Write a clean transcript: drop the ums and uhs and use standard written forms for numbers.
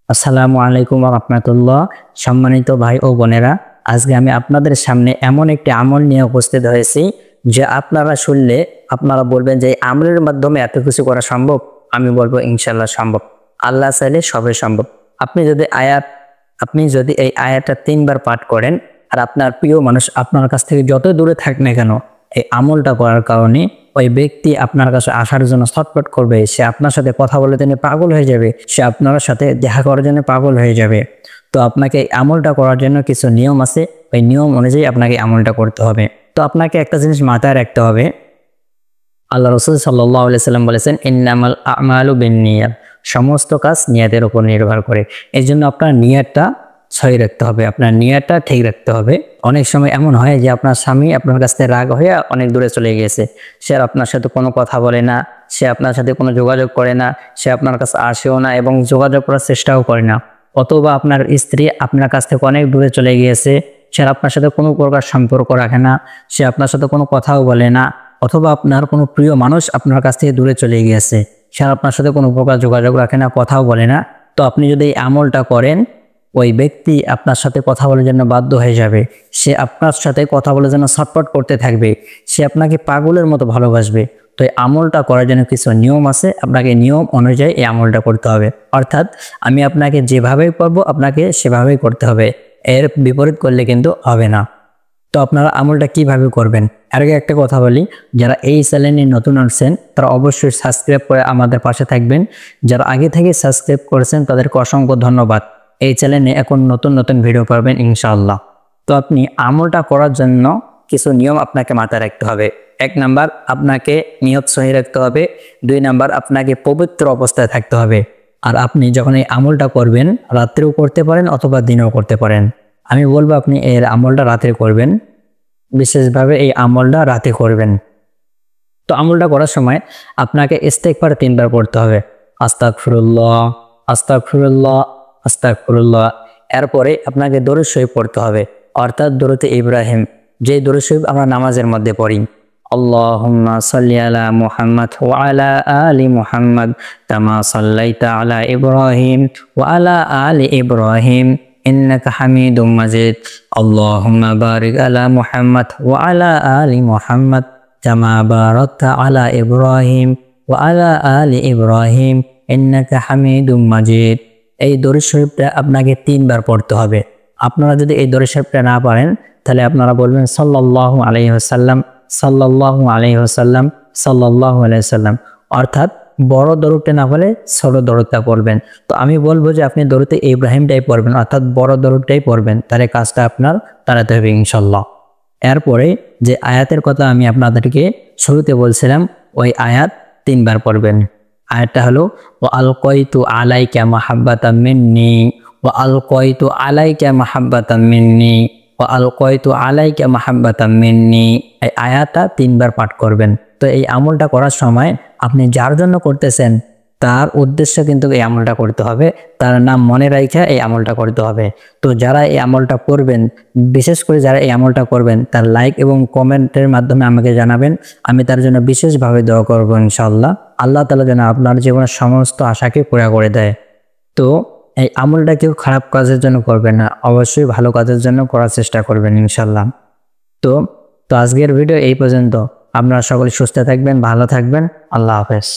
আসসালামু আলাইকুম ওয়া রাহমাতুল্লাহ। সম্মানিত ভাই ও বোনেরা, আজকে আমি আপনাদের সামনে এমন একটি আমল নিয়ে উপস্থিত হয়েছি যে আপনারা শুনলে আপনারা বলবেন যে এই আমলের মাধ্যমে এত কিছু করা সম্ভব। আমি বলবো ইনশাআল্লাহ সম্ভব। আল্লাহ চাইলে সবই সম্ভব। আপনি যদি এই আয়াতটা 3 বার পাঠ করেন আর আপনার প্রিয় মানুষ আপনার কাছ থেকে যত দূরে থাক না কেন, এই আমলটা করার কারণে ওই ব্যক্তি আপনার কাছে আসার জন্য ছটফট করবে, সে আপনার সাথে কথা বলে তিনি পাগল হয়ে যাবে, সে আপনার সাথে দেখা করার জন্য পাগল হয়ে যাবে। তো আপনাকে এই আমলটা করার জন্য কিছু নিয়ম আছে, ওই নিয়ম অনুযায়ী আপনাকে আমলটা করতে হবে। তো আপনাকে একটা জিনিস মাথায় রাখতে হবে, আল্লাহ রাসূল সাল্লাল্লাহু আলাইহি সাল্লাম বলেছেন, ইন্নামাল আমালু বিন্নিয়াত, সমস্ত কাজ নিয়তের উপর নির্ভর করে। এই জন্য আপনার নিয়তটা সহি রাখতে হবে, আপনার নিয়তটা ঠিক রাখতে হবে। অনেক সময় এমন হয় যে আপনার স্বামী আপনার কাছ থেকে রাগ হয়ে অনেক দূরে চলে গিয়েছে, সে আর আপনার সাথে কোনো কথা বলে না, সে আপনার সাথে কোনো যোগাযোগ করে না, সে আপনার কাছে আসেও না এবং যোগাযোগ করার চেষ্টাও করে না। অথবা আপনার স্ত্রী আপনার কাছ থেকে অনেক দূরে চলে গিয়েছে, সে আপনার সাথে কোনো প্রকার সম্পর্ক রাখে না, সে আপনার সাথে কোনো কথাও বলে না। অথবা আপনার কোনো প্রিয় মানুষ আপনার কাছ থেকে দূরে চলে গিয়েছে, সে আপনার সাথে কোনো প্রকার যোগাযোগ রাখে না, কথাও বলে না। তো আপনি যদি এই আমলটা করেন, ওই ব্যক্তি আপনার সাথে কথা বলার জন্য বাধ্য হয়ে যাবে, সে আপনার সাথে কথা বলার জন্য ছটফট করতে থাকবে, সে আপনাকে পাগলের মতো ভালোবাসবে। তো এই আমলটা করার জন্য কিছু নিয়ম আছে, আপনাকে নিয়ম অনুযায়ী এই আমলটা করতে হবে। অর্থাৎ আমি আপনাকে যেভাবেই করবো আপনাকে সেভাবেই করতে হবে, এর বিপরীত করলে কিন্তু হবে না। তো আপনারা আমলটা কিভাবে করবেন, এর আগে একটা কথা বলি, যারা এই চ্যানেলে নতুন আসছেন তারা অবশ্যই সাবস্ক্রাইব করে আমাদের পাশে থাকবেন। যারা আগে থেকে সাবস্ক্রাইব করেছেন তাদেরকে অসংখ্য ধন্যবাদ। এই চ্যানেলে এখন নতুন নতুন ভিডিও পাবেন ইনশাআল্লাহ। তো আপনি আমলটা করার জন্য কিছু নিয়ম আপনাকে মাথায় রাখতে হবে। 1 নাম্বার, আপনাকে নিয়ত সহি রাখতে হবে। 2 নাম্বার, আপনাকে পবিত্র অবস্থায় থাকতে হবে। আর আপনি যখন এই আমলটা করবেন, রাত্রেও করতে পারেন অথবা দিনেও করতে পারেন। আমি বলবো আপনি এর আমলটা রাতে করবেন, বিশেষভাবে এই আমলটা রাতে করবেন। তো আমলটা করার সময় আপনাকে ইস্তেগফার 3 বার পড়তে হবে। আস্তাগফিরুল্লাহ, আস্তাগফিরুল্লাহ, আস্তাগফিরুল্লাহ। এরপরে আপনাকে দরুদ শরীফ পড়তে হবে, অর্থাৎ দরুদে ইব্রাহিম, যে দরুদ শরীফ আমরা নামাজের মধ্যে পড়ি। আল্লাহুম্মা সাল্লি আলা মুহাম্মাদ ওয়া আলা আলি মুহাম্মাদ কামা সাল্লাইতা আলা ইব্রাহিম ওয়া আলা আলি ইব্রাহিম ইন্নাকা হামিদুম মাজিদ। আল্লাহুম্মা বারিক আলা মুহাম্মাদ ওয়া আলা আলি মুহাম্মাদ কামা বারাকতা আলা ইব্রাহিম ওয়া আলা আলি ইব্রাহিম ইন্নাকা হামিদুম মাজিদ। এই দরুদ শরীফটা আপনাকে 3 বার পড়তে হবে। আপনারা যদি এই দরুদ শরীফটা না পারেন তাহলে আপনারা বলবেন সাল্লাল্লাহু আলাইহি ওয়াসাল্লাম, সাল্লাল্লাহু আলাইহি ওয়াসাল্লাম, সাল্লাল্লাহু আলাইহি ওয়াসাল্লাম। অর্থাৎ বড় দরুদটা না বলে ছোট দরুদটা পড়বেন। তো আমি বলবো যে আপনি দরুদে ইব্রাহিমটাই পড়বেন, অর্থাৎ বড় দরুদটাই পড়বেন, তাহলে কাজটা আপনার তাড়াতাড়ি হবে ইনশাআল্লাহ। এরপরে যে আয়াতের কথা আমি আপনাদেরকে শুরুতে বলছিলাম, ওই আয়াত 3 বার পড়বেন। আয়াতটা হলো ওয়া আলকাইতু আলাইকা মাহাব্বাতাম মিন্নি, ওয়া আলকাইতু আলাইকা মাহাব্বাতাম মিন্নি, ওয়া আলকাইতু আলাইকা মাহাব্বাতাম মিন্নি। এই আয়াতটা 3 বার পাঠ করবেন। তো এই আমলটা করার সময় আপনি যার জন্য করতেছেন তার উদ্দেশ্য কিন্তু এই আমলটা করতে হবে, তার নাম মনে রাখা এই আমলটা করতে হবে। তো যারা এই আমলটা করবেন, বিশেষ করে যারা এই আমলটা করবেন, তার লাইক এবং কমেন্টের মাধ্যমে আমাকে জানাবেন, আমি তার জন্য বিশেষভাবে দোয়া করবো ইনশাআল্লাহ। আল্লাহ তাআলা যেন আপনার জীবনের সমস্ত আশাকে পুরা করে দেয়। তো এই আমলটা কেউ খারাপ কাজের জন্য করবেন না, অবশ্যই ভালো কাজের জন্য করার চেষ্টা করবেন ইনশাআল্লাহ। তো আজকের ভিডিও এই পর্যন্ত। আপনারা সকলে সুস্থ থাকবেন, ভালো থাকবেন। আল্লাহ হাফেজ।